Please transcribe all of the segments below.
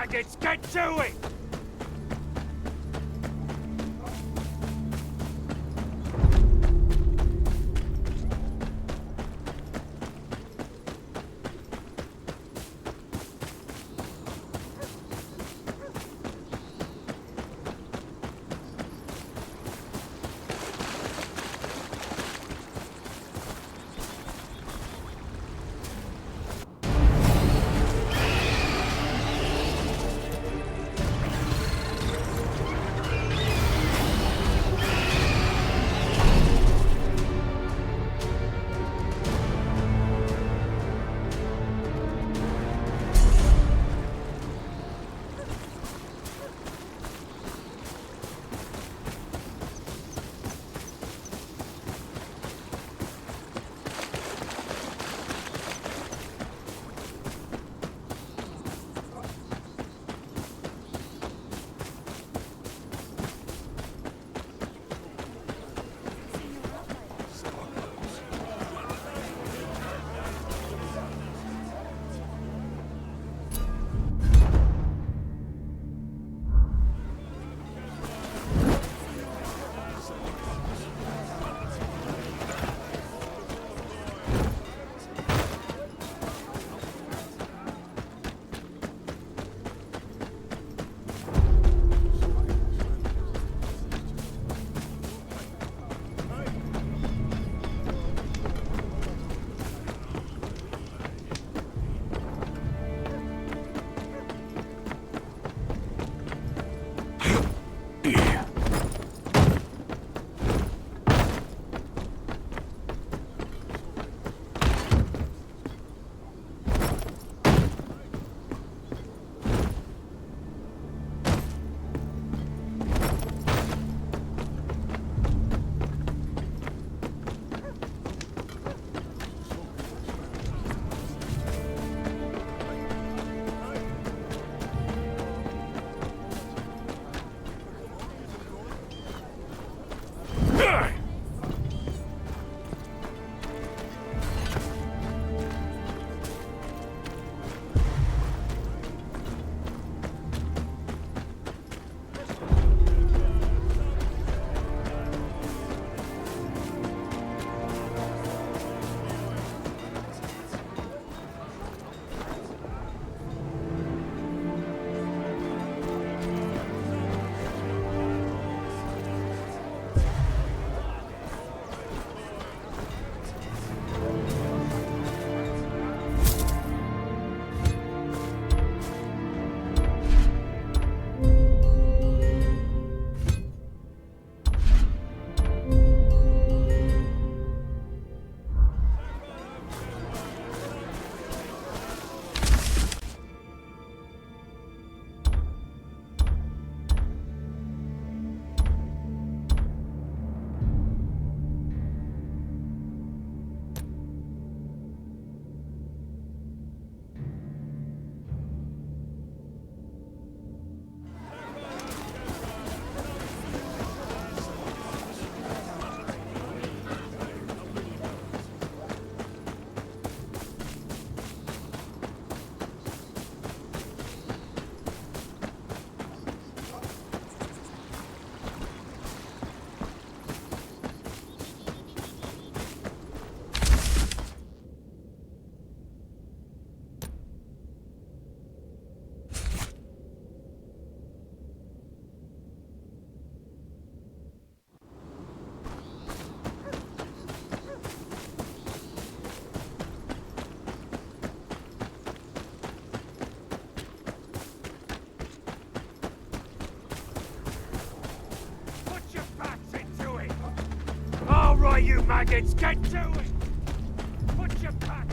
maggots! Get to it! You maggots, get to it! Put your back!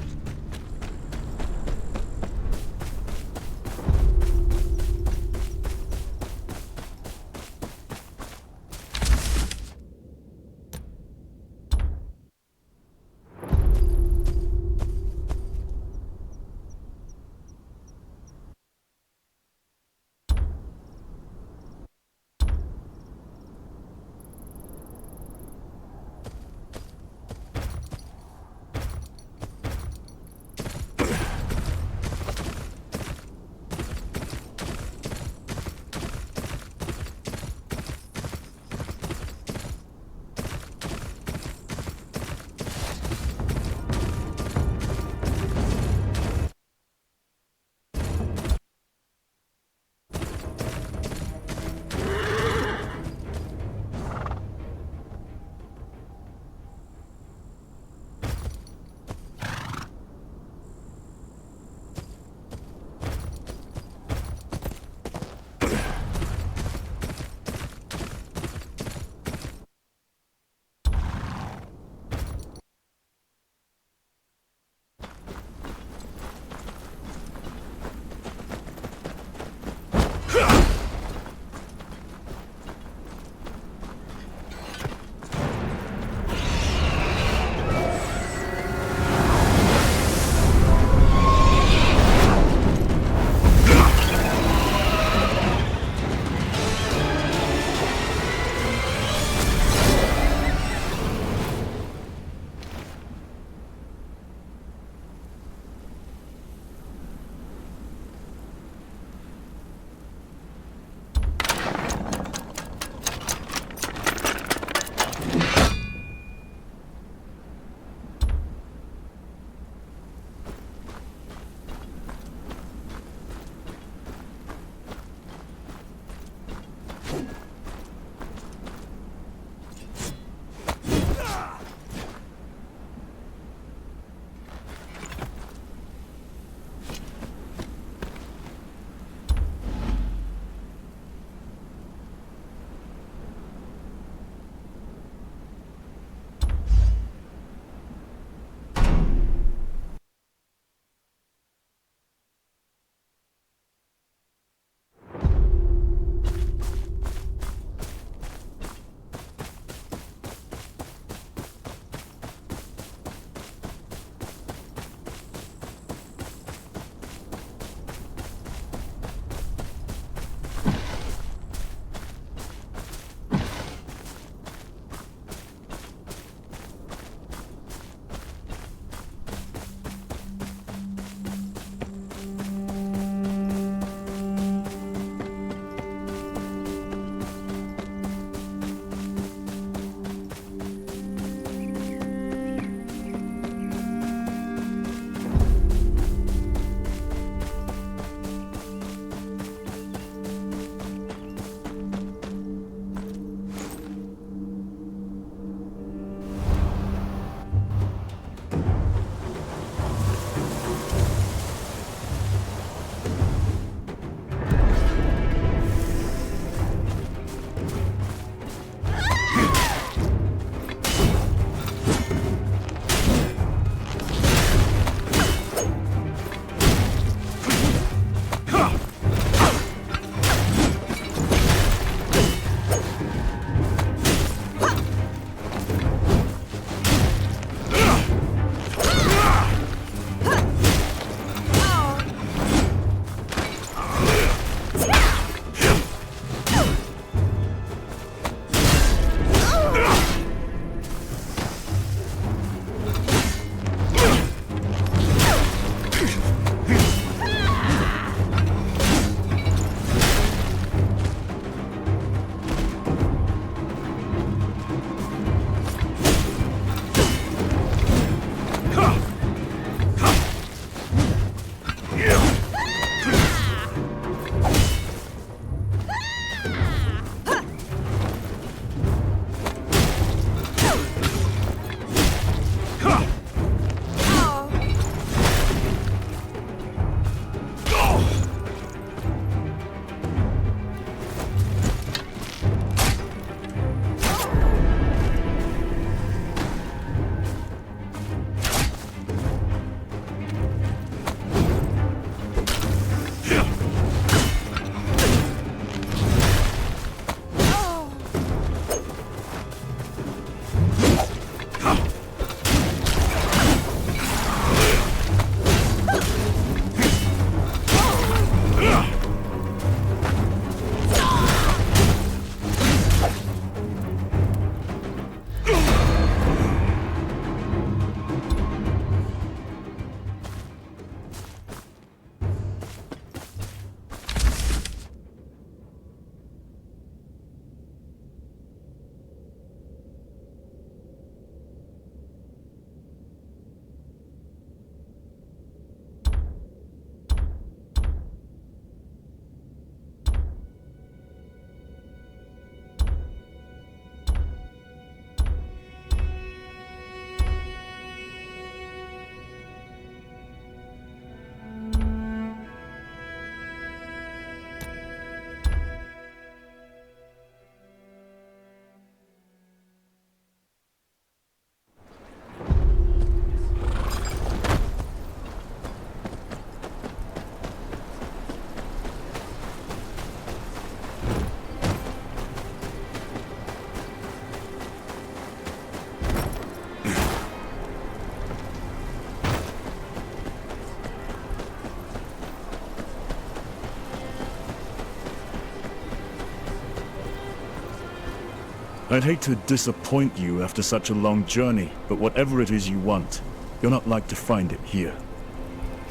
I'd hate to disappoint you after such a long journey, but whatever it is you want, you're not like to find it here.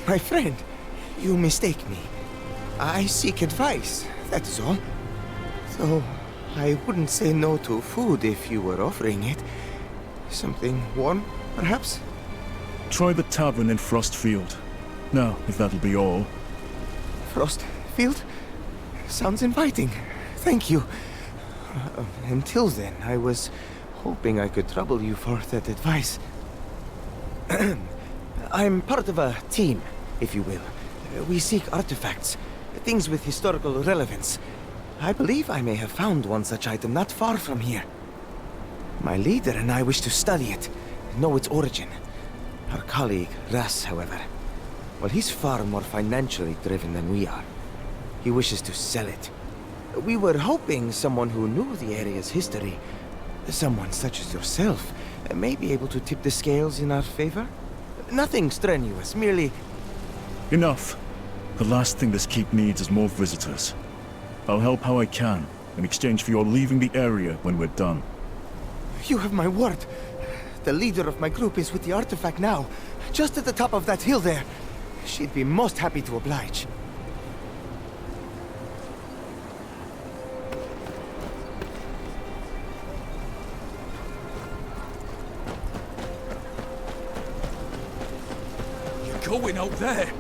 My friend, you mistake me. I seek advice, that is all. Though, I wouldn't say no to food if you were offering it. Something warm, perhaps? Try the tavern in Frostfield. Now, if that'll be all. Frostfield? Sounds inviting. Thank you. Until then, I was hoping I could trouble you for that advice. I'm part of a team, if you will. We seek artifacts, things with historical relevance. I believe I may have found one such item not far from here. My leader and I wish to study it, know its origin. Our colleague, Ras, however, well, he's far more financially driven than we are. He wishes to sell it. We were hoping someone who knew the area's history, someone such as yourself, may be able to tip the scales in our favor. Nothing strenuous, merely... Enough. The last thing this keep needs is more visitors. I'll help how I can, in exchange for your leaving the area when we're done. You have my word. The leader of my group is with the artifact now, just at the top of that hill there. She'd be most happy to oblige. Going out there?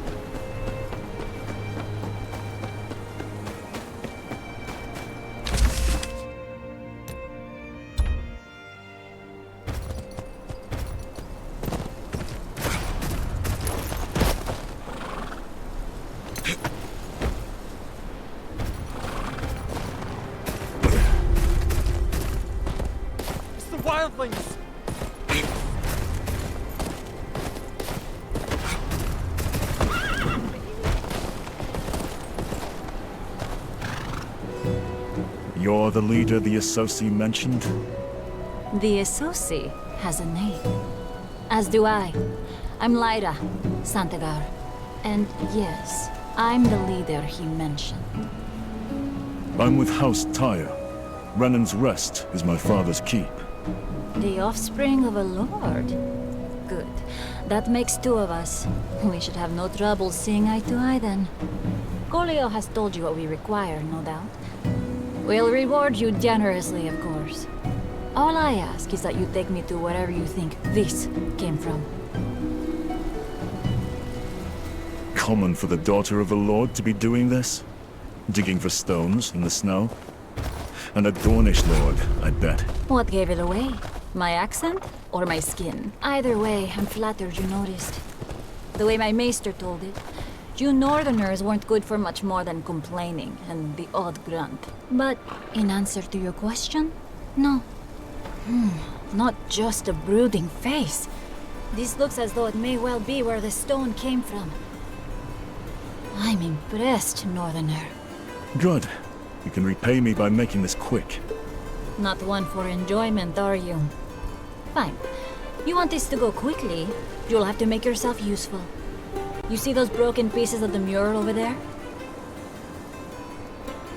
It's the wildlings! You're the leader the Associ mentioned? The Associ has a name. As do I. I'm Lyra Santagar. And yes, I'm the leader he mentioned. I'm with House Tyre. Renan's Rest is my father's keep. The offspring of a lord. Good. That makes two of us. We should have no trouble seeing eye to eye then. Golio has told you what we require, no doubt. We'll reward you generously, of course. All I ask is that you take me to wherever you think this came from. common for the daughter of a lord to be doing this? Digging for stones in the snow? And a Dornish lord, I bet. What gave it away? My accent or my skin? Either way, I'm flattered you noticed. The way my maester told it, you Northerners weren't good for much more than complaining and the odd grunt. But in answer to your question, no. Not just a brooding face. This looks as though it may well be where the stone came from. I'm impressed, Northerner. Good. You can repay me by making this quick. Not one for enjoyment, are you? Fine. You want this to go quickly, you'll have to make yourself useful. You see those broken pieces of the mural over there?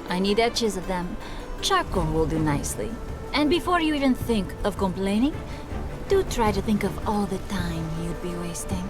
I need etches of them. Charcoal will do nicely. And before you even think of complaining, do try to think of all the time you'd be wasting.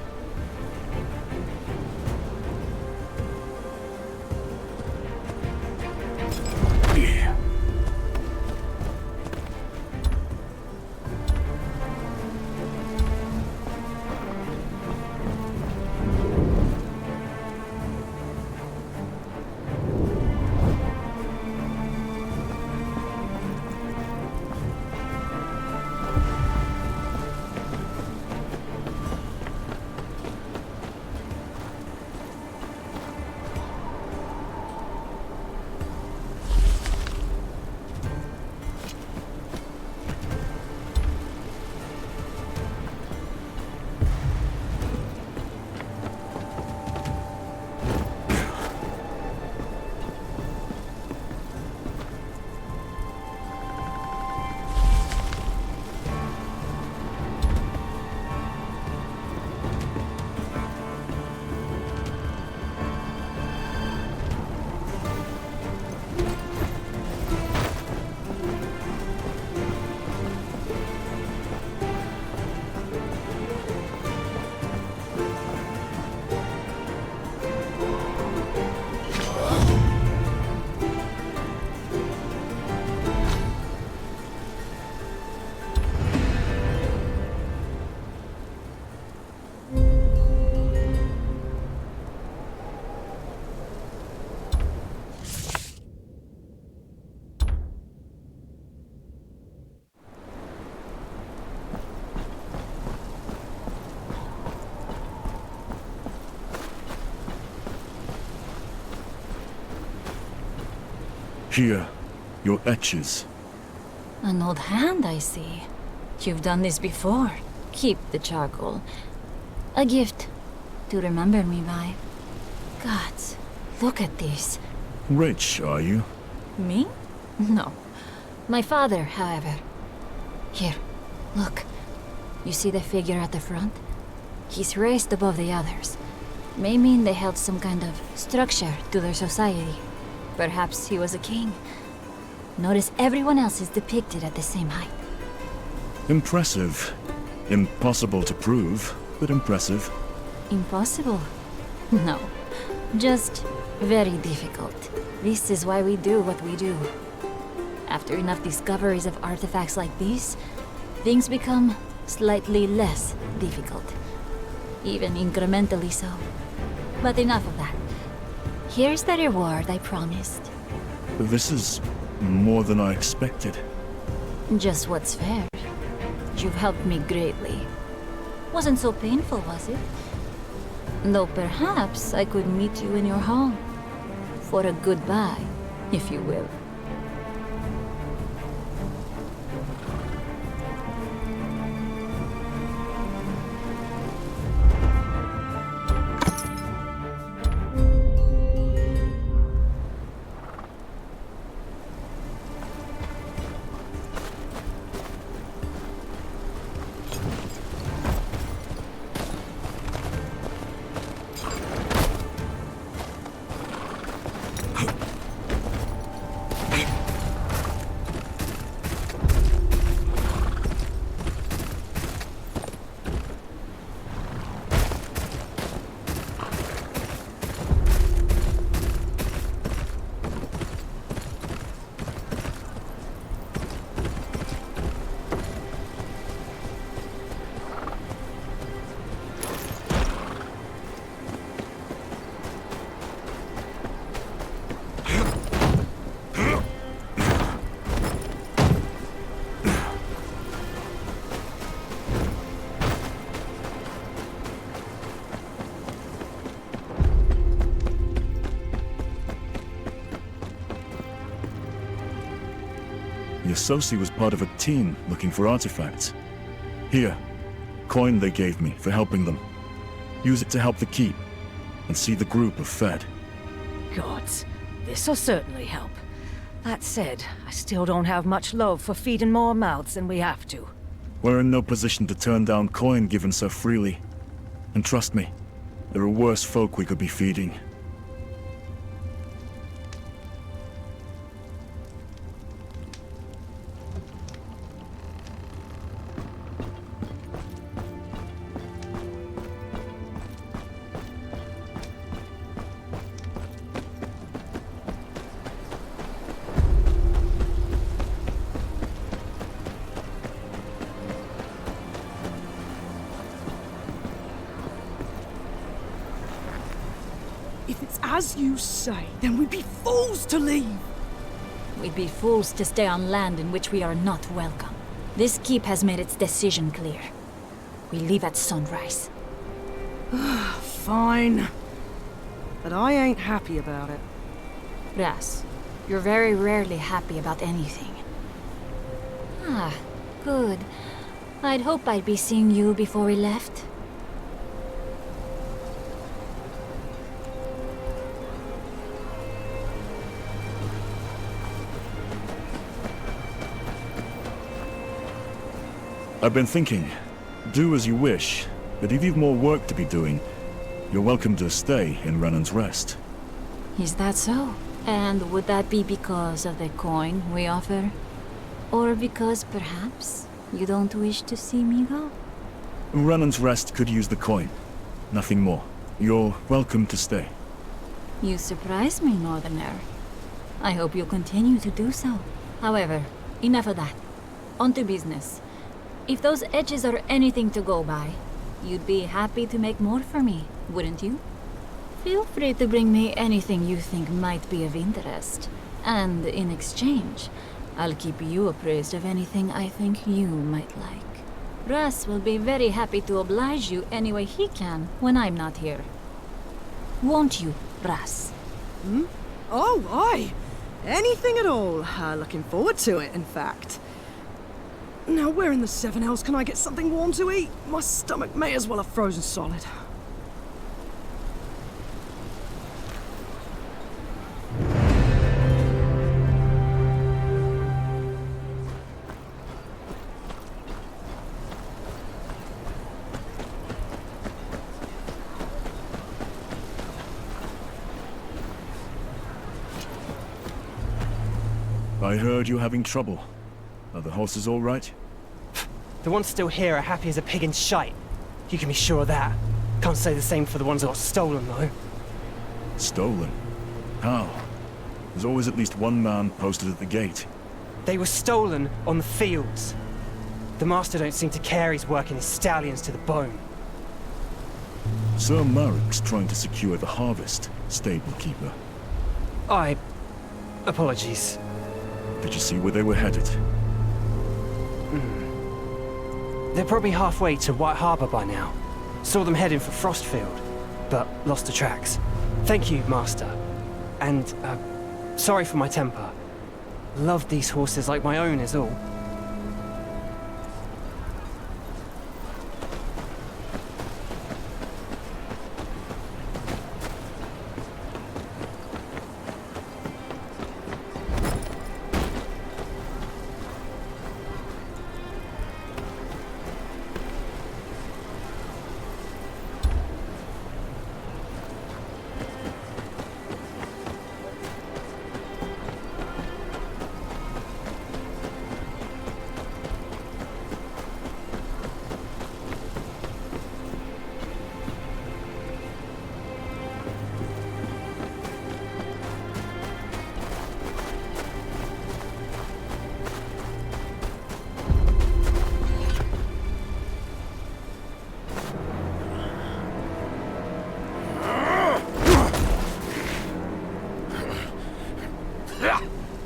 Here, your etches. An old hand, I see. You've done this before. Keep the charcoal. A gift to remember me by. Gods, look at this. Rich, are you? Me? No. My father, however. Here, look. You see the figure at the front? He's raised above the others. May mean they held some kind of structure to their society. Perhaps he was a king. Notice everyone else is depicted at the same height. Impressive. Impossible to prove, but impressive. Impossible? No. Just very difficult. This is why we do what we do. After enough discoveries of artifacts like these, things become slightly less difficult. Even incrementally so. But enough of that. Here's the reward I promised. This is more than I expected. Just what's fair. You've helped me greatly. Wasn't so painful, was it? Though perhaps I could meet you in your home. For a goodbye, if you will. The Associ was part of a team looking for artifacts. Here, coin they gave me for helping them. Use it to help the keep, and see the group of fed. Gods, this'll certainly help. That said, I still don't have much love for feeding more mouths than we have to. We're in no position to turn down coin given so freely. And trust me, there are worse folk we could be feeding. If it's as you say, then we'd be fools to leave. We'd be fools to stay on land in which we are not welcome. This keep has made its decision clear. We leave at sunrise. Fine. But I ain't happy about it. Ras, you're very rarely happy about anything. Ah, good. I'd hope I'd be seeing you before we left. I've been thinking, do as you wish, but if you've more work to be doing, you're welcome to stay in Renan's Rest. Is that so? And would that be because of the coin we offer? Or because, perhaps, you don't wish to see me go? Renan's Rest could use the coin. Nothing more. You're welcome to stay. You surprise me, Northerner. I hope you'll continue to do so. However, enough of that. On to business. If those edges are anything to go by, you'd be happy to make more for me, wouldn't you? Feel free to bring me anything you think might be of interest. And in exchange, I'll keep you appraised of anything I think you might like. Ras will be very happy to oblige you any way he can when I'm not here. Won't you, Ras? Oh, aye. Anything at all. Looking forward to it, in fact. Now, where in the Seven Hells can I get something warm to eat? My stomach may as well have frozen solid. I heard you're having trouble. Are the horses all right? The ones still here are happy as a pig in shite. You can be sure of that. Can't say the same for the ones that got stolen, though. Stolen? How? There's always at least one man posted at the gate. They were stolen on the fields. The master don't seem to care he's working his stallions to the bone. Sir Marik's trying to secure the harvest, stable keeper. Apologies. Did you see where they were headed? They're probably halfway to White Harbor by now. Saw them heading for Frostfield, but lost the tracks. Thank you, Master. And, sorry for my temper. Love these horses like my own is all.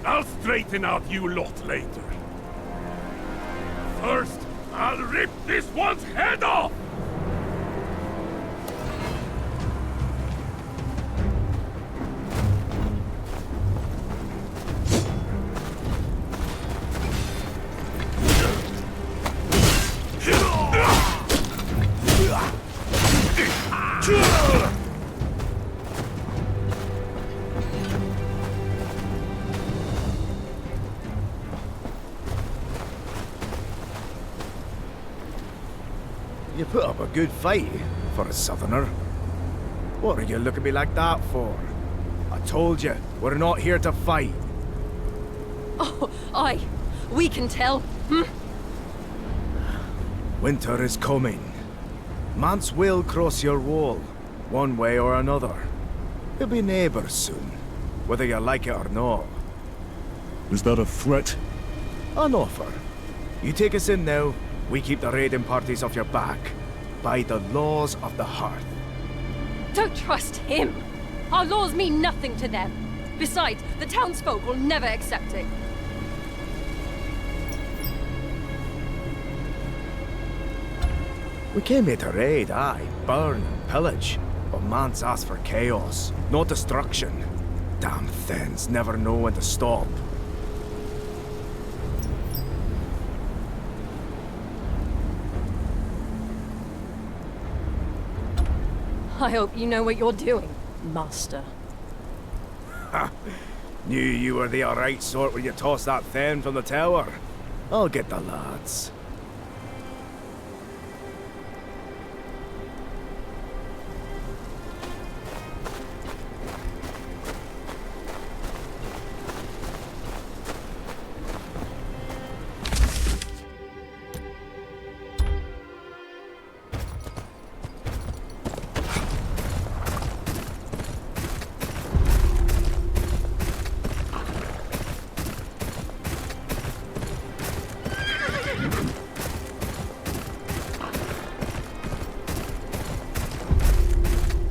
I'll straighten out you lot later. First, I'll rip this one's head off! put up a good fight for a southerner. What are you looking at me like that for? I told you, we're not here to fight. Oh, aye. We can tell. Winter is coming. Mance will cross your wall, one way or another. We'll be neighbors soon, whether you like it or not. Is that a threat? An offer. You take us in now, we keep the raiding parties off your back. By the laws of the Hearth. Don't trust him. Our laws mean nothing to them. Besides, the townsfolk will never accept it. We came here to raid, aye, burn and pillage. But Mance asked for chaos, not destruction. Damn things never know when to stop. I hope you know what you're doing, Master. Knew you were the alright sort when you tossed that Then from the tower. I'll get the lads.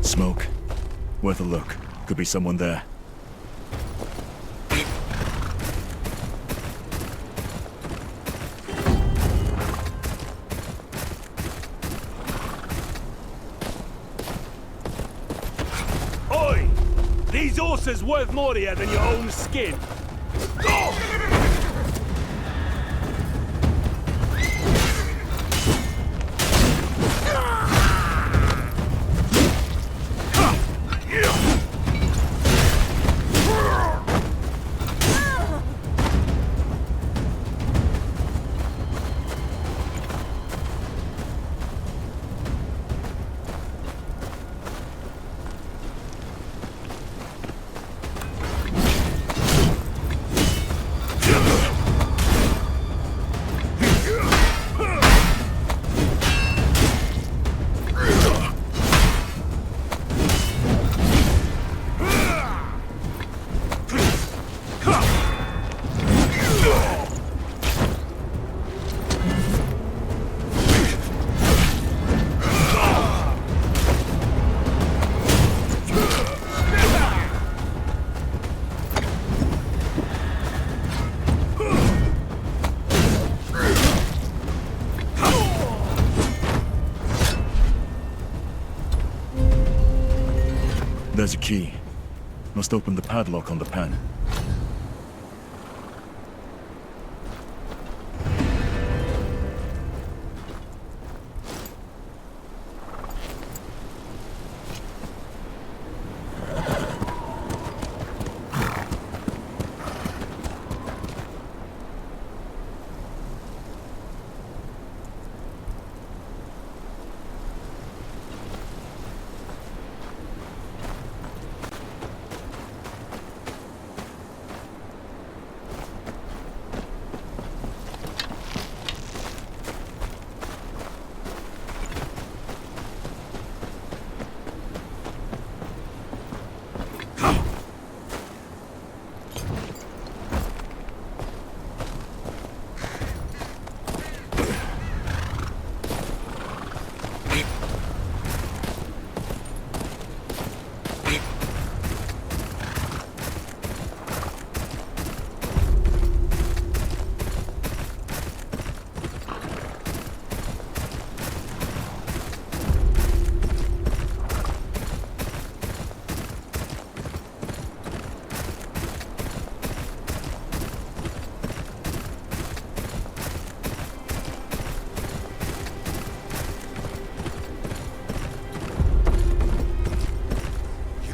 Smoke. Worth a look. Could be someone there. Oi! These horses worth more here than your own skin. There's a key. Must open the padlock on the pen.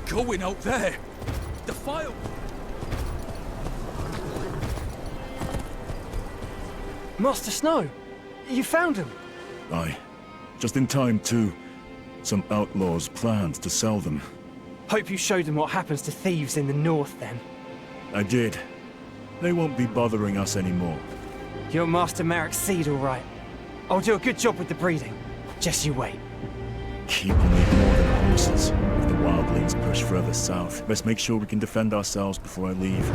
Going out there. The file. Master Snow, you found him. Aye. Just in time, too. Some outlaws planned to sell them. Hope you showed them what happens to thieves in the north, then. I did. They won't be bothering us anymore. You're Master Merrick's seed, all right. I'll do a good job with the breeding. Just you wait. Keep will need more than horses if the wildlings push further south. Let's make sure we can defend ourselves before I leave.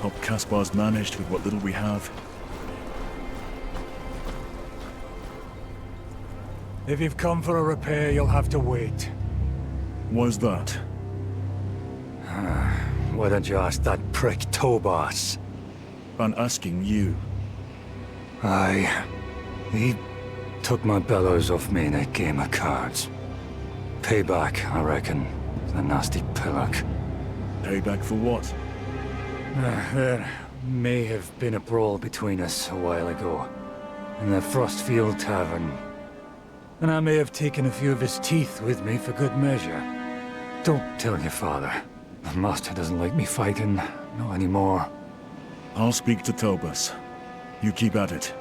Hope Caspar's managed with what little we have. If you've come for a repair, you'll have to wait. Why's that? Why don't you ask that prick Tobas? I'm asking you. He took my bellows off me in a game of cards. Payback, I reckon. The nasty pillock. Payback for what? There may have been a brawl between us a while ago. In the Frostfield Tavern. And I may have taken a few of his teeth with me for good measure. Don't tell your father. The master doesn't like me fighting. Not anymore. I'll speak to Tobas. You keep at it.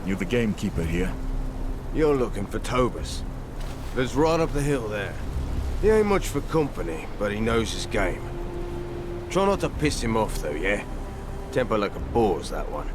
You the gamekeeper here? You're looking for Tobas. Lives right up the hill there. He ain't much for company, but he knows his game. Try not to piss him off though, yeah? Temper like a boar's, that one.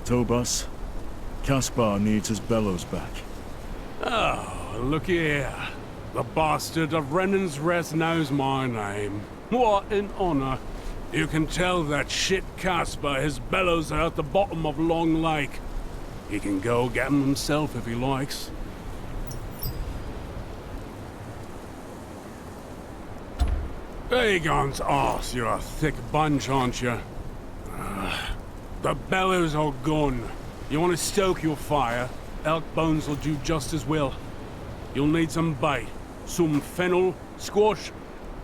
Tobas, Caspar needs his bellows back. Oh, look here. The bastard of Renan's Rest knows my name. What an honor. You can tell that shit Caspar his bellows are at the bottom of Long Lake. He can go get them himself if he likes. Aegon's arse, you're a thick bunch, aren't you? The bellows are gone. You want to stoke your fire? Elk bones will do just as well. You'll need some bait. Some fennel, squash,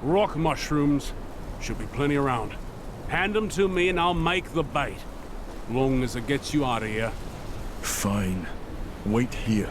rock mushrooms. Should be plenty around. Hand them to me and I'll make the bait. Long as it gets you out of here. Fine. Wait here.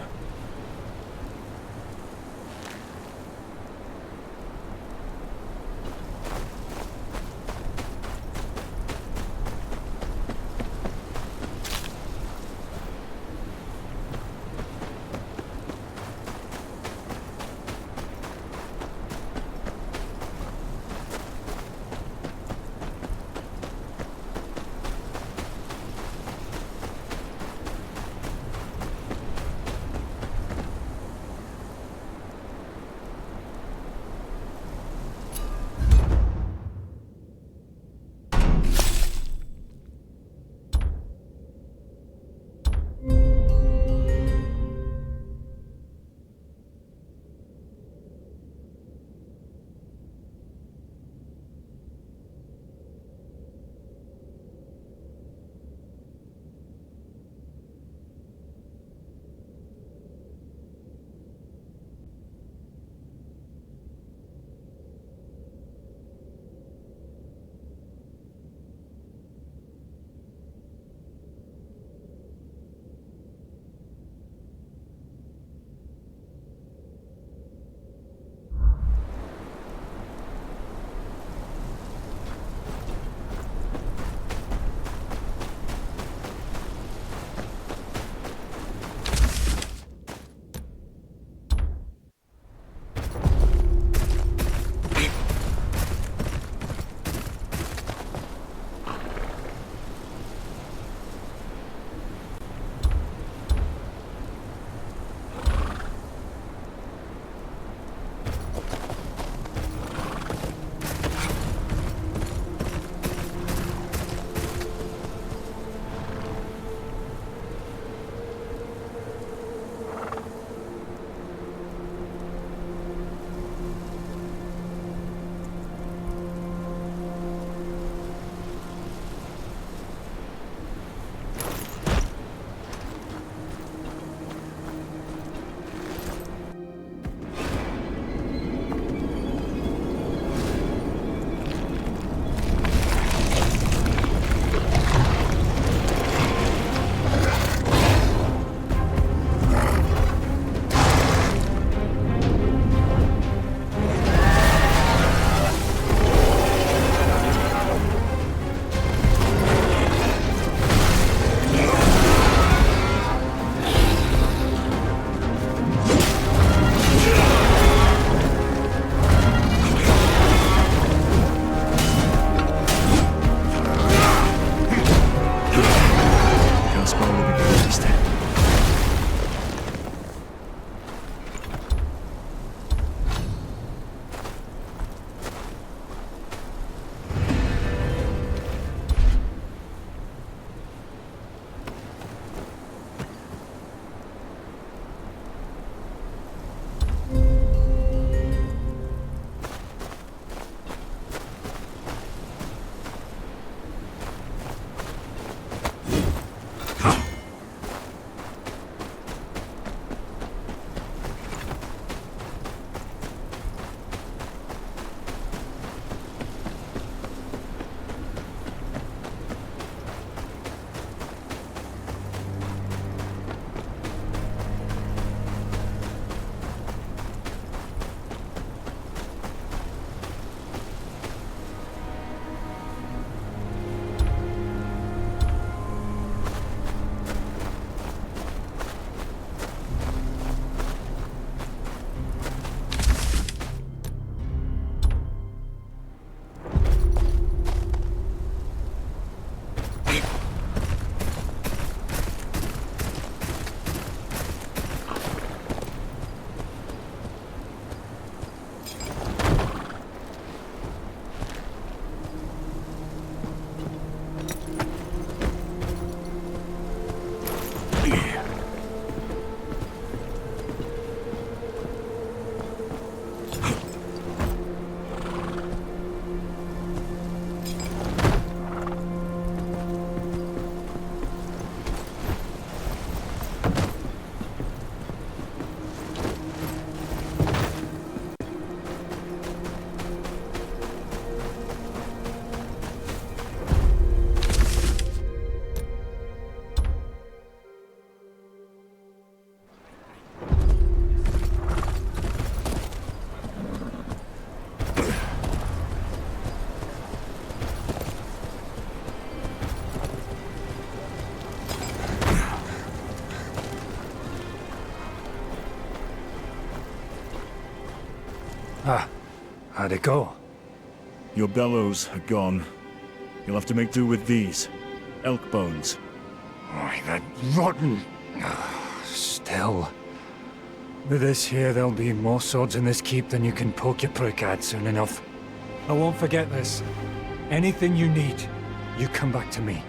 How'd it go? Your bellows are gone. You'll have to make do with these. Elk bones. Oh, that rotten... Still. With this here, there'll be more swords in this keep than you can poke your prick at soon enough. I won't forget this. Anything you need, you come back to me.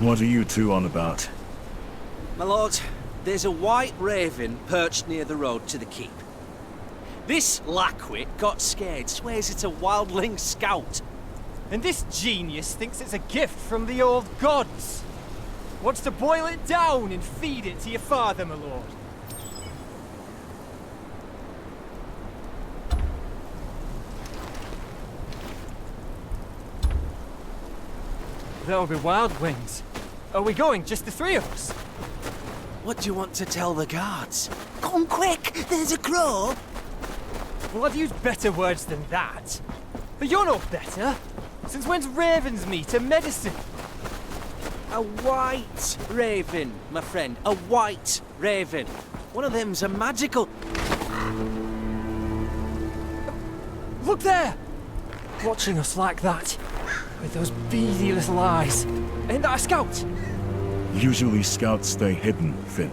What are you two on about? My lord, there's a white raven perched near the road to the keep. This lackwit got scared, swears it's a wildling scout. And this genius thinks it's a gift from the old gods. Wants to boil it down and feed it to your father, my lord. There'll be wild wings. Are we going, just the three of us? What do you want to tell the guards? Come quick, there's a crow. Well, I've used better words than that. But you're no better. Since when's ravens meat a medicine? A white raven, my friend. A white raven. One of them's a magical... Look there! Watching us like that. With those beady little eyes. Ain't that a scout? Usually scouts stay hidden, Finn.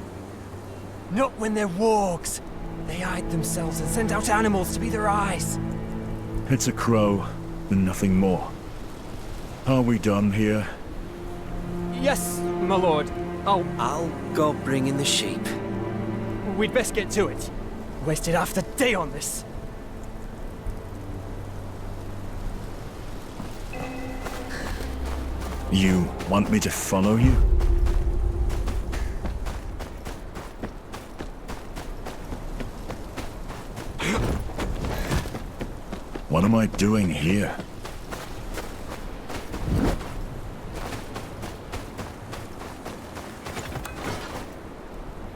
Not when they're wargs. They hide themselves and send out animals to be their eyes. It's a crow, and nothing more. Are we done here? Yes, my lord. I'll go bring in the sheep. We'd best get to it. Wasted half the day on this. You want me to follow you? What am I doing here?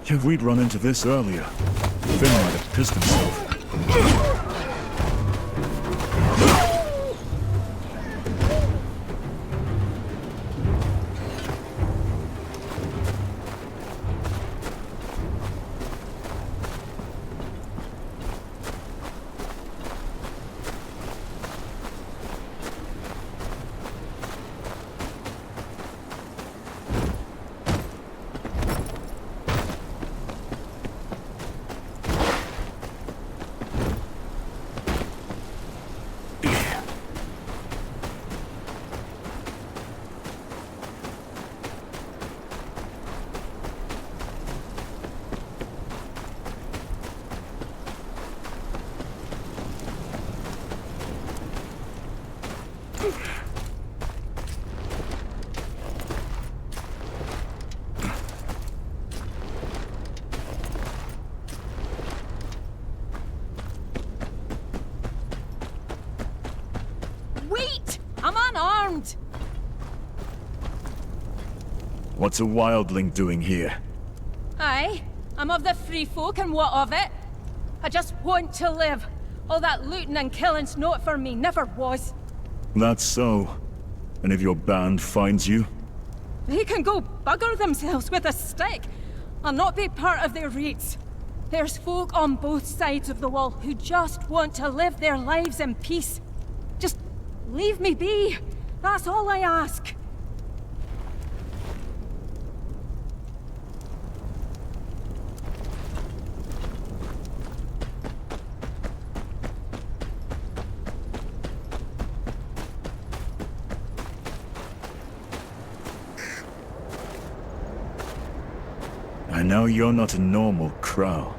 If we'd run into this earlier, Finn might have pissed himself. I'm unarmed! What's a wildling doing here? Aye, I'm of the free folk and what of it? I just want to live. All that looting and killing's not for me, never was. That's so. And if your band finds you? They can go bugger themselves with a stick. I'll not be part of their raids. There's folk on both sides of the wall who just want to live their lives in peace. Just leave me be. That's all I ask. I know you're not a normal crow.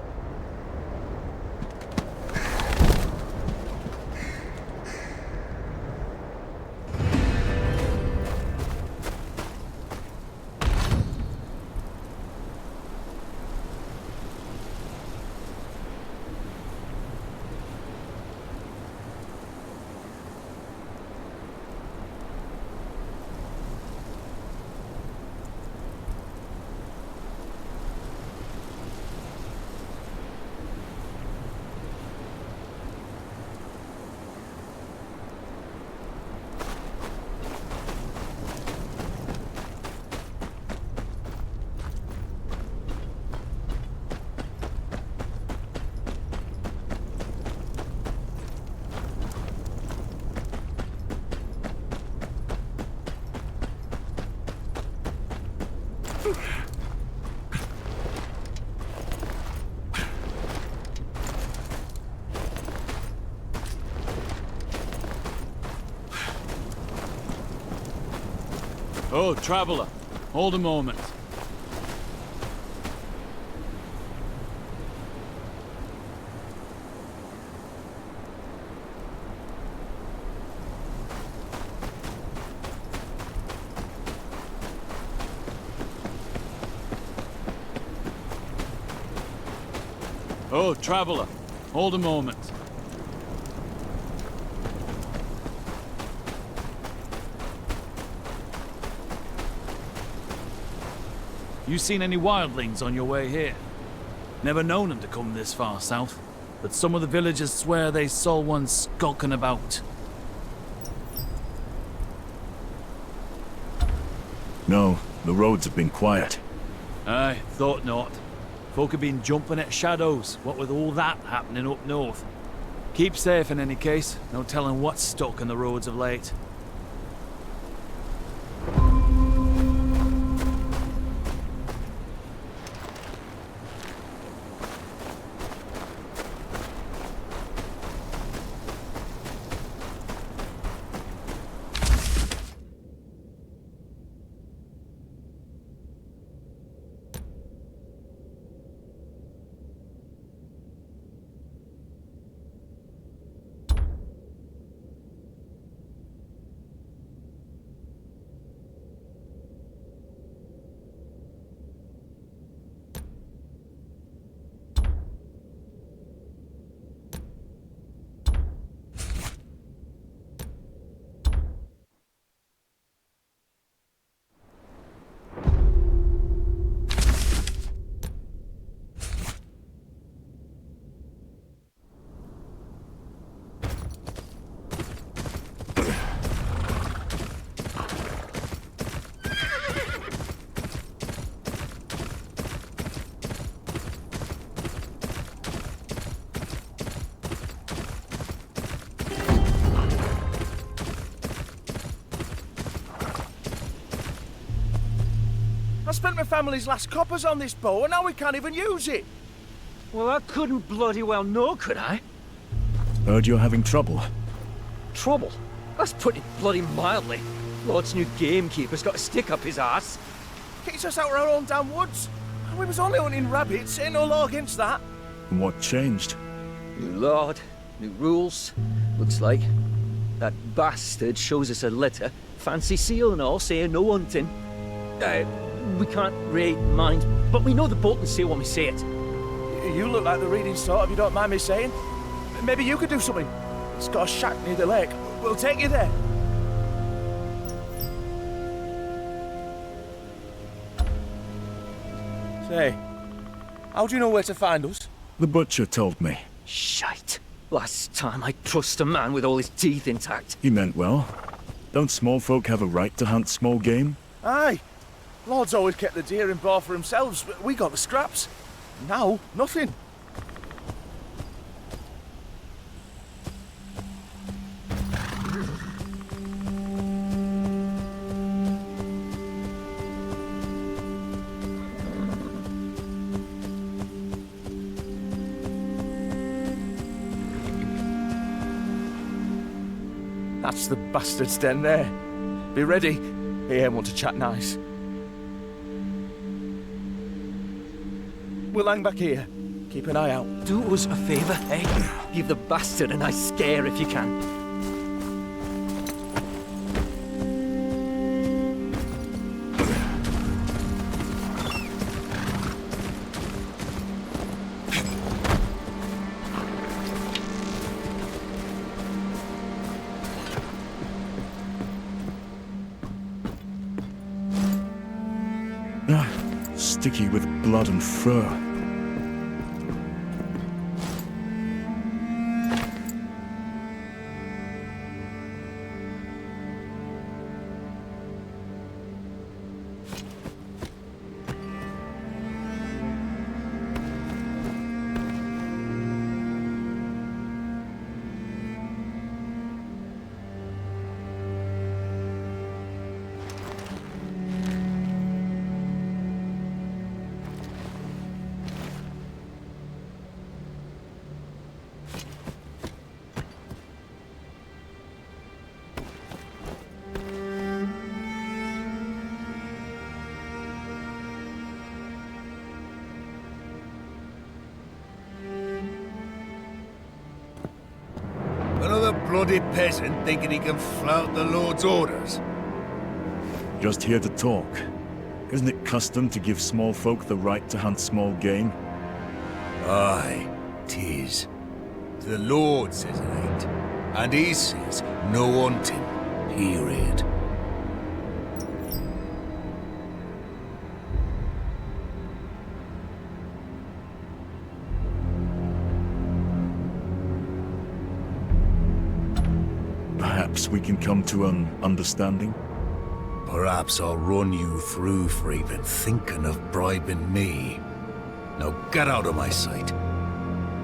Oh, traveler, hold a moment. Oh, traveler, hold a moment. You seen any wildlings on your way here? Never known them to come this far south, but some of the villagers swear they saw one skulking about. No, the roads have been quiet. Aye, thought not. Folk have been jumping at shadows, what with all that happening up north. Keep safe in any case, no telling what's stuck in the roads of late. I spent my family's last coppers on this bow, and now we can't even use it. Well, I couldn't bloody well know, could I? Heard you're having trouble. Trouble? That's putting it bloody mildly. Lord's new gamekeeper's got a stick up his arse. Keeps us out of our own damn woods. We was only hunting rabbits, ain't no law against that. And what changed? New lord, new rules. Looks like. That bastard shows us a letter, fancy seal and all, saying no hunting. We can't read minds, but we know the Boltons say when we say it. You look like the reading sort, if you don't mind me saying. Maybe you could do something. It's got a shack near the lake. We'll take you there. Say, how do you know where to find us? The butcher told me. Shite. Last time I trust a man with all his teeth intact. He meant well. Don't small folk have a right to hunt small game? Aye. Lord's always kept the deer in bar for themselves, but we got the scraps. Now, nothing. That's the bastard's den there. Be ready. He ain't want to chat nice. We'll hang back here. Keep an eye out. Do us a favour, eh? Give the bastard a nice scare if you can. Sticky with blood and fur. Another bloody peasant thinking he can flout the Lord's orders. Just here to talk. Isn't it custom to give small folk the right to hunt small game? Aye, 'tis. The Lord says it ain't. And he says no hunting, period. Perhaps we can come to an understanding? Perhaps I'll run you through for even thinking of bribing me. Now get out of my sight.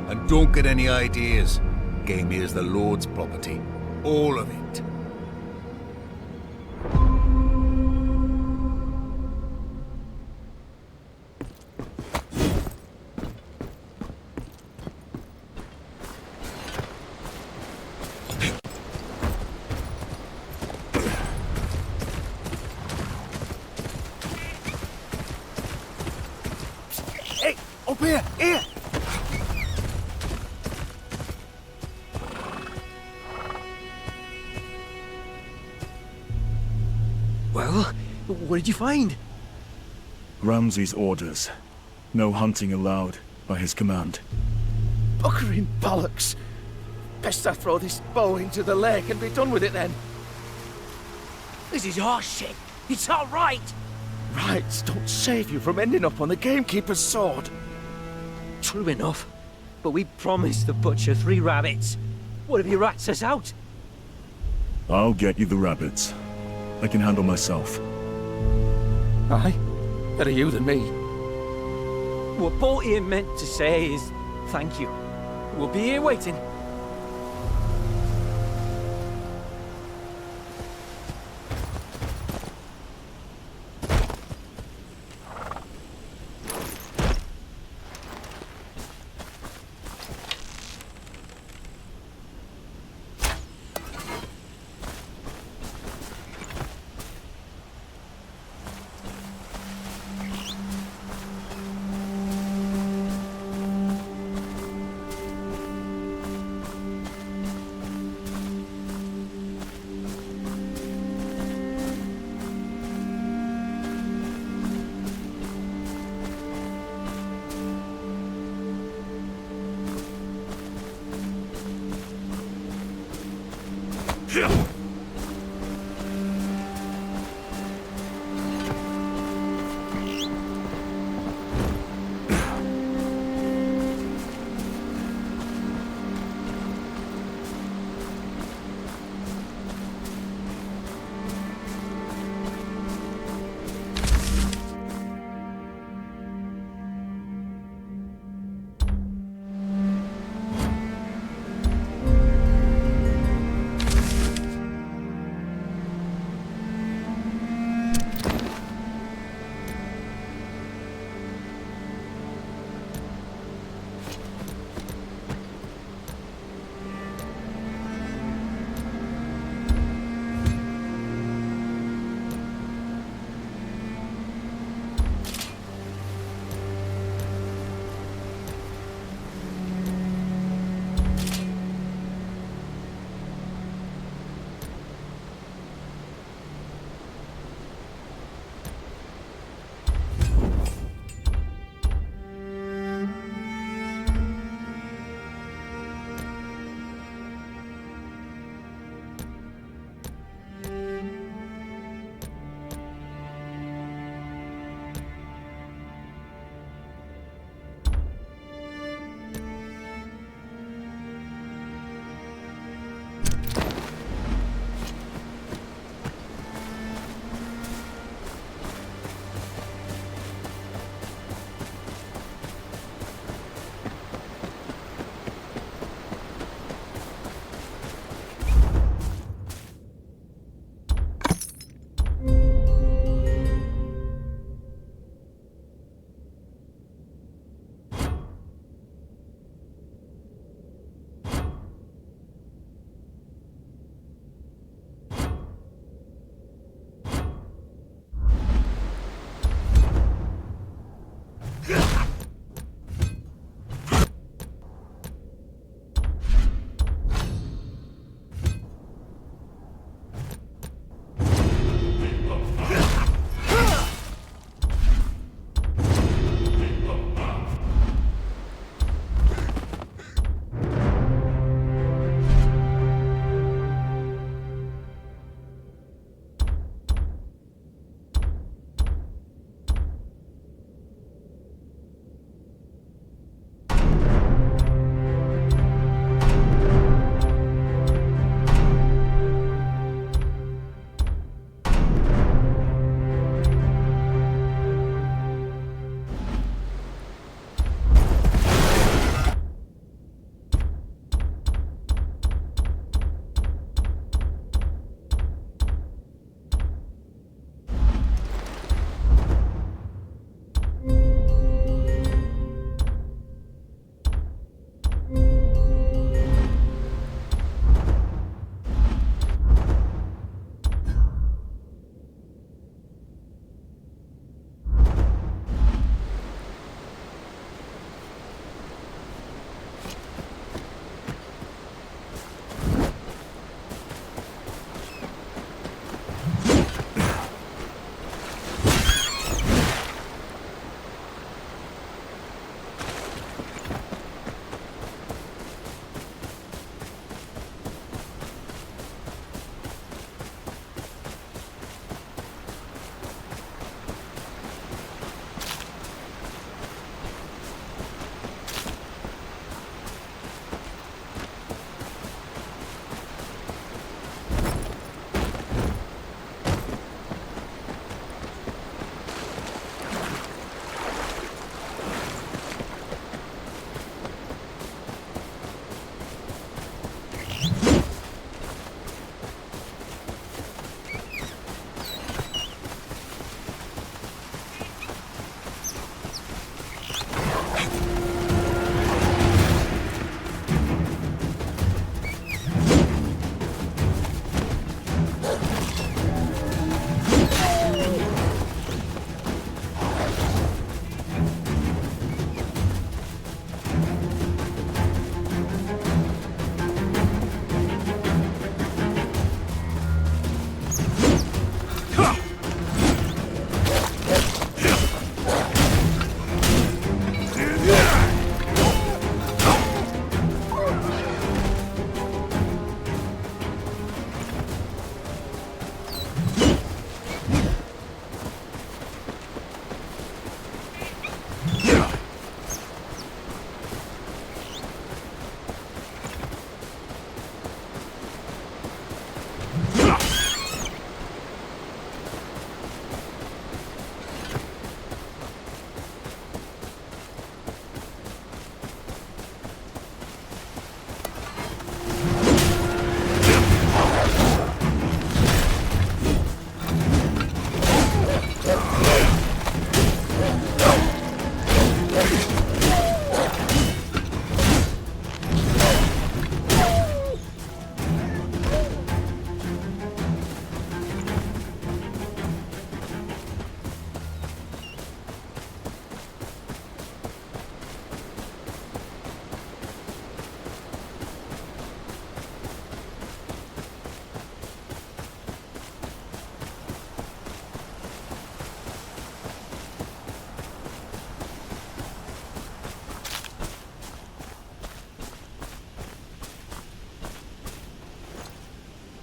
And don't get any ideas. Game here's the Lord's property. All of it. Hey, up here, here! Well, what did you find? Ramsay's orders. No hunting allowed by his command. Buckering bollocks! Best I throw this bow into the lake and be done with it then. This is our shit. It's all right. Rights don't save you from ending up on the gamekeeper's sword. True enough. But we promised the butcher 3 rabbits. What if he rats us out? I'll get you the rabbits. I can handle myself. Aye? Better you than me. What Baltian meant to say is thank you. We'll be here waiting.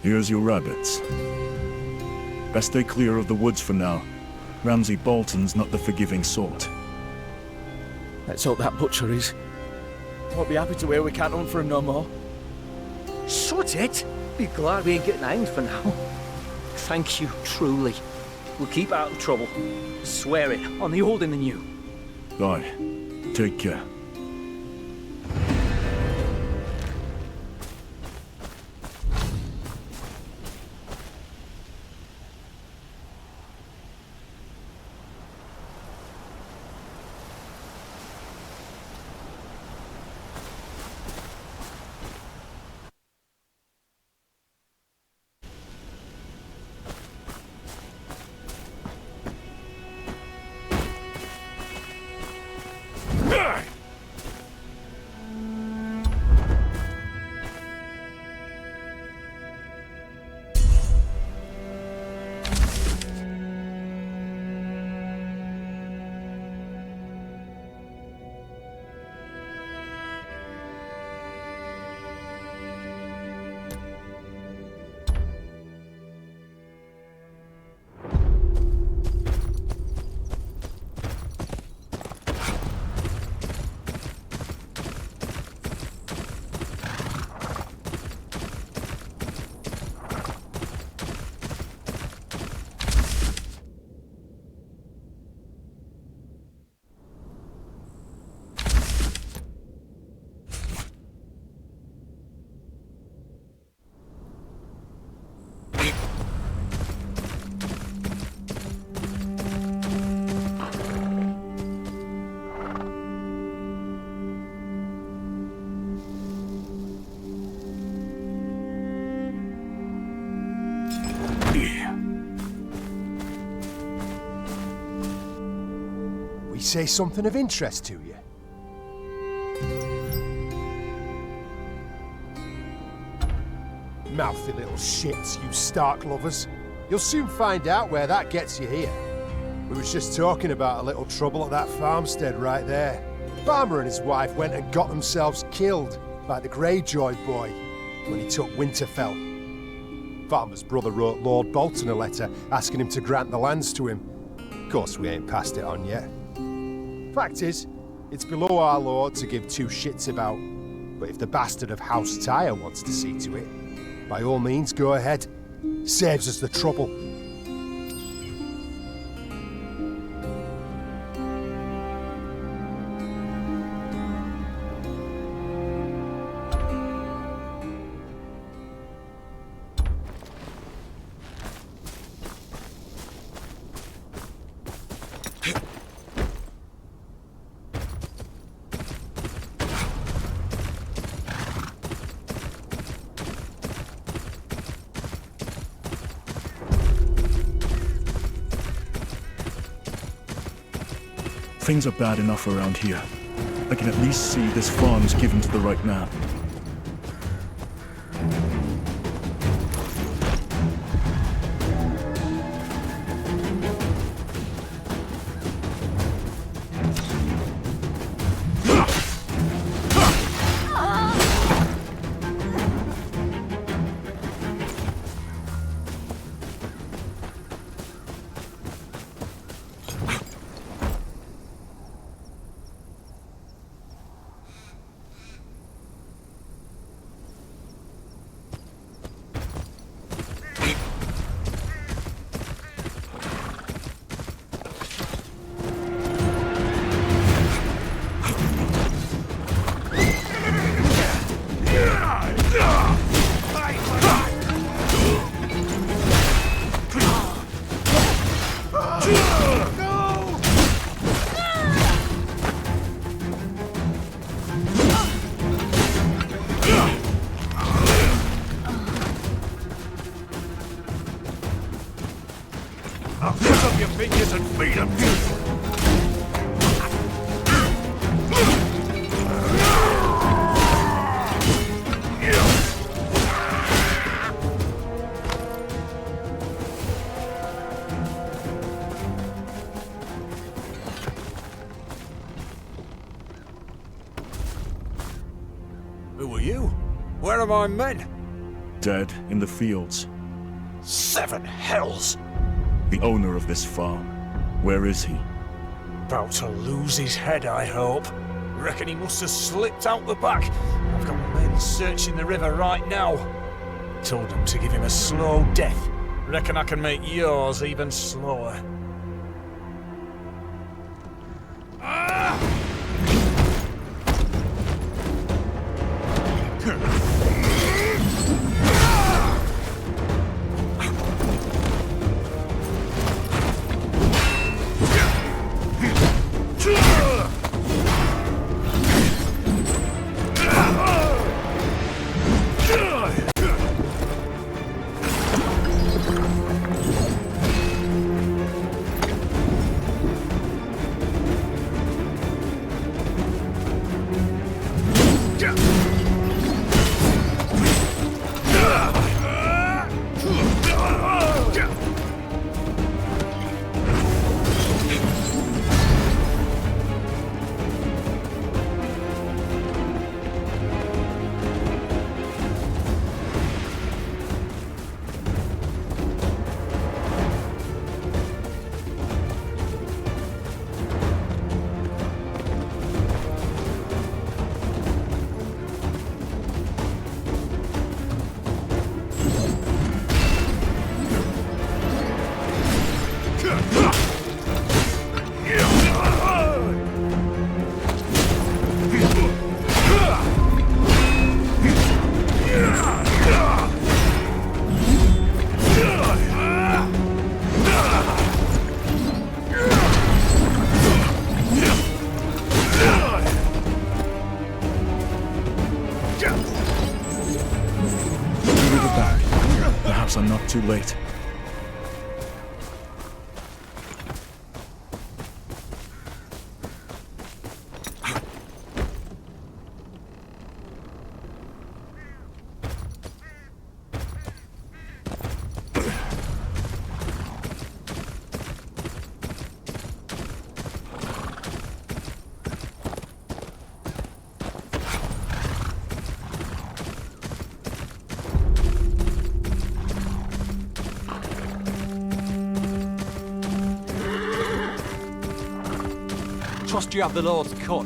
Here's your rabbits. Best stay clear of the woods for now. Ramsay Bolton's not the forgiving sort. Let's hope that butcher is. Won't be happy to hear we can't hunt for him no more. Sod it! Be glad we ain't getting hanged for now. Thank you, truly. We'll keep out of trouble. Swear it, on the old and the new. Aye. Take care. Say something of interest to you. Mouthy little shits, you Stark lovers. You'll soon find out where that gets you here. We was just talking about a little trouble at that farmstead right there. Farmer and his wife went and got themselves killed by the Greyjoy boy when he took Winterfell. Farmer's brother wrote Lord Bolton a letter asking him to grant the lands to him. Of course, we ain't passed it on yet. Fact is, it's below our lord to give two shits about, but if the bastard of House Tyre wants to see to it, by all means go ahead. Saves us the trouble. Things are bad enough around here. I can at least see this farm's given to the right man. Put up your fingers and feed them. Who are you? Where are my men? dead in the fields. 7 hells! The owner of this farm. Where is he? About to lose his head, I hope. Reckon he must have slipped out the back. I've got men searching the river right now. Told them to give him a slow death. Reckon I can make yours even slower. I'm not too late. Trust you have the Lord's cut.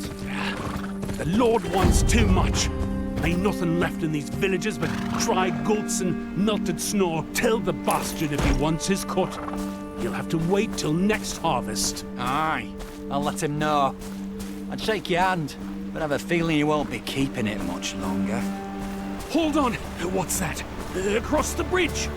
The Lord wants too much. Ain't nothing left in these villages but dry goats and melted snow. Tell the bastard if he wants his cut. He'll have to wait till next harvest. Aye, I'll let him know. I'd shake your hand, but I have a feeling he won't be keeping it much longer. Hold on! What's that? Across the bridge!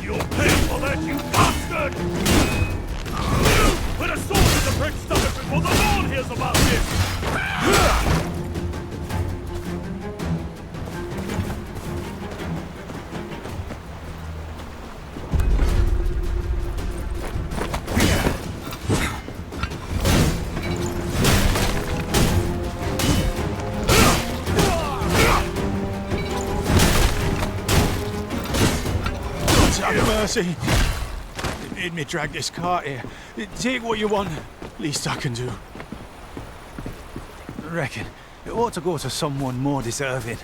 You'll pay for that, you bastard! Put a sword in the prick's stomach before the Lord hears about this! Have mercy. They made me drag this cart here. Take what you want. Least I can do. I reckon it ought to go to someone more deserving.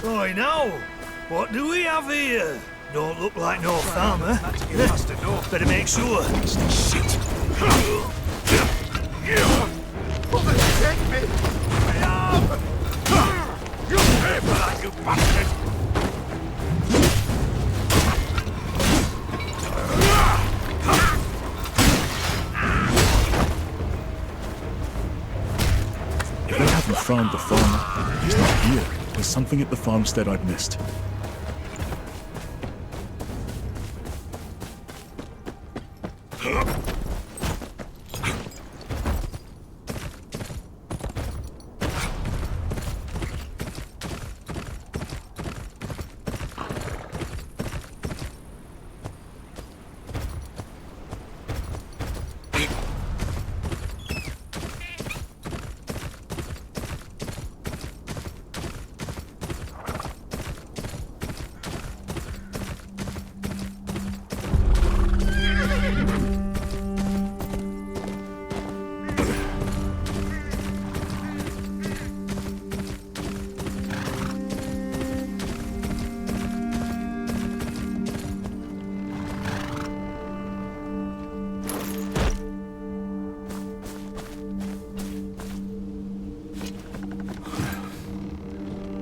Oi, now! What do we have here? Don't look like no farmer. Better make sure. Shit! Take me! You pay for that, you bastard! If they haven't found the farmer. He's not here. There's something at the farmstead I've missed.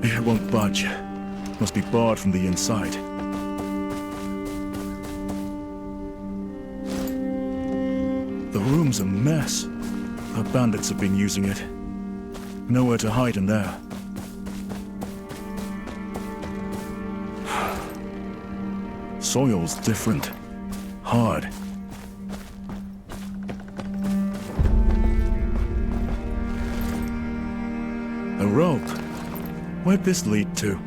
It won't budge. Must be barred from the inside. The room's a mess. The bandits have been using it. Nowhere to hide in there. Soil's different. Hard. A rope. Where'd this lead to?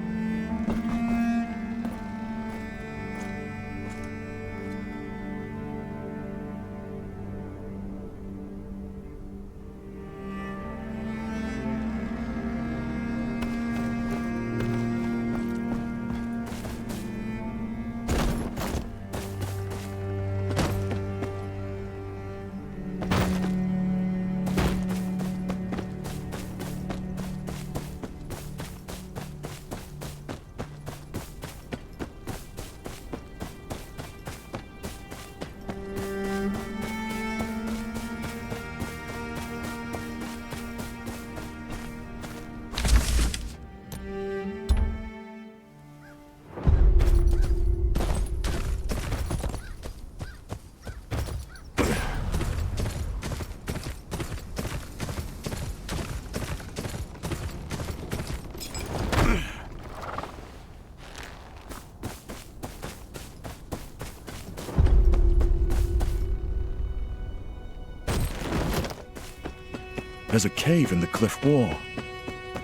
There's a cave in the cliff wall.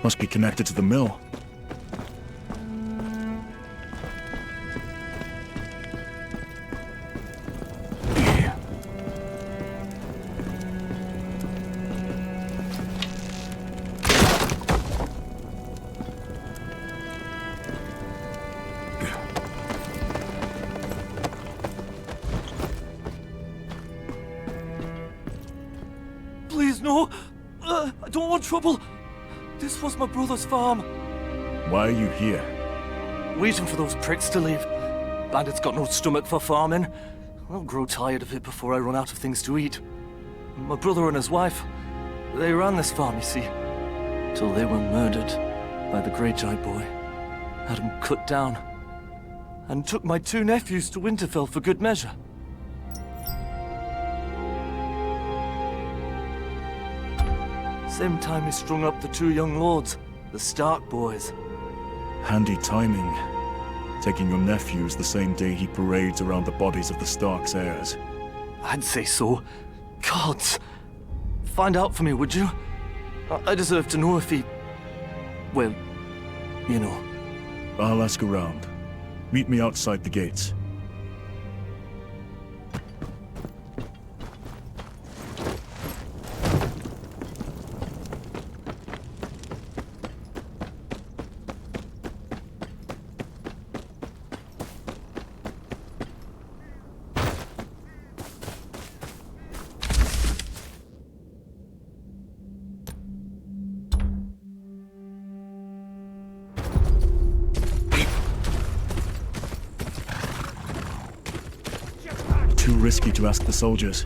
Must be connected to the mill. Please, no! I don't want trouble! This was my brother's farm. Why are you here? Waiting for those pricks to leave. Bandits got no stomach for farming. I'll grow tired of it before I run out of things to eat. My brother and his wife, they ran this farm, you see. Till they were murdered by the Greyjoy boy. Had them cut down. And took my 2 nephews to Winterfell for good measure. Same time he strung up the 2 young lords, the Stark boys. Handy timing. Taking your nephews the same day he parades around the bodies of the Stark's heirs. I'd say so. Gods! Find out for me, would you? I deserve to know if he... well, you know. I'll ask around. Meet me outside the gates. Too risky to ask the soldiers.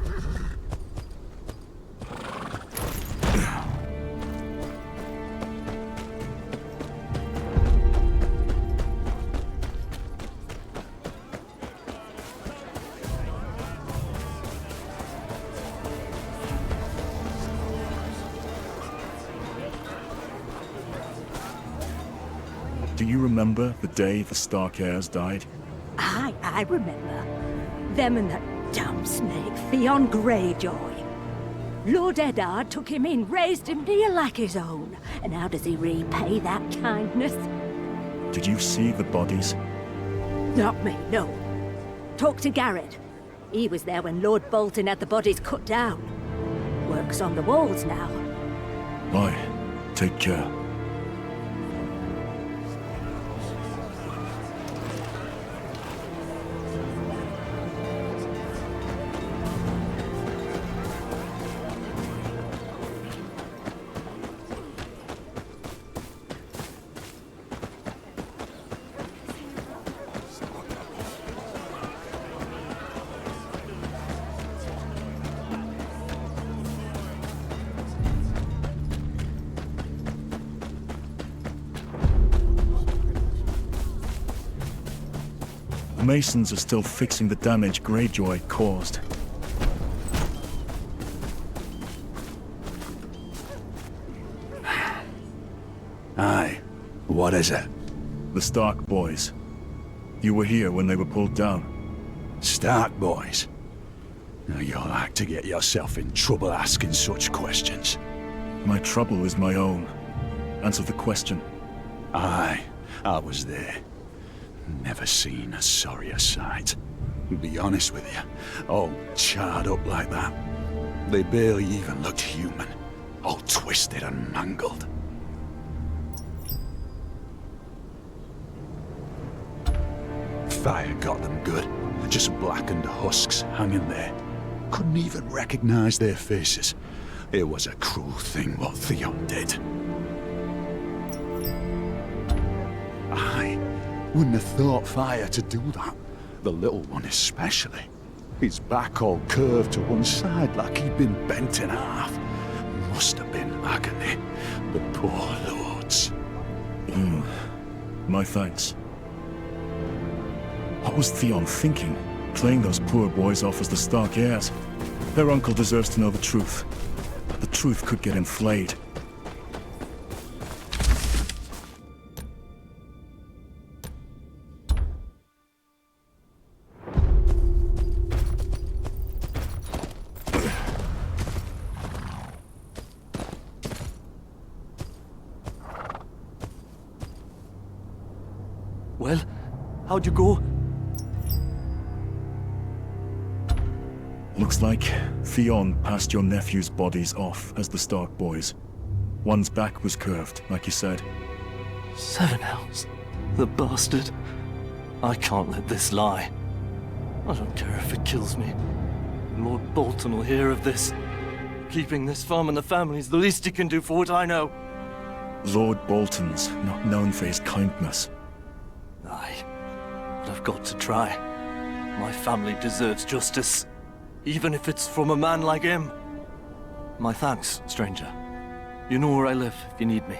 Do you remember the day the Stark heirs died? Aye, I remember. Them and that damn snake, Theon Greyjoy. Lord Eddard took him in, raised him near like his own. And how does he repay that kindness? Did you see the bodies? Not me, no. Talk to Garrett. He was there when Lord Bolton had the bodies cut down. Works on the walls now. Bye. Take care. The Masons are still fixing the damage Greyjoy caused. Aye. What is it? The Stark boys. You were here when they were pulled down. Stark boys? Now you'll like to get yourself in trouble asking such questions. My trouble is my own. Answer the question. Aye, I was there. Never seen a sorrier sight. Be honest with you, all charred up like that. They barely even looked human. All twisted and mangled. Fire got them good. Just blackened husks hanging there. Couldn't even recognize their faces. It was a cruel thing what Theon did. Aye. Wouldn't have thought Fire to do that. The little one especially. His back all curved to one side like he'd been bent in half. Must have been agony. The poor lords. My thanks. What was Theon thinking? Playing those poor boys off as the Stark heirs? Their uncle deserves to know the truth. The truth could get him flayed. Well, how'd you go? Looks like Theon passed your nephew's bodies off as the Stark boys. One's back was curved, like you said. 7 Elves? The bastard. I can't let this lie. I don't care if it kills me. Lord Bolton will hear of this. Keeping this farm in the family is the least he can do for what I know. Lord Bolton's not known for his kindness. Aye, but I've got to try. My family deserves justice, even if it's from a man like him. My thanks, stranger. You know where I live if you need me.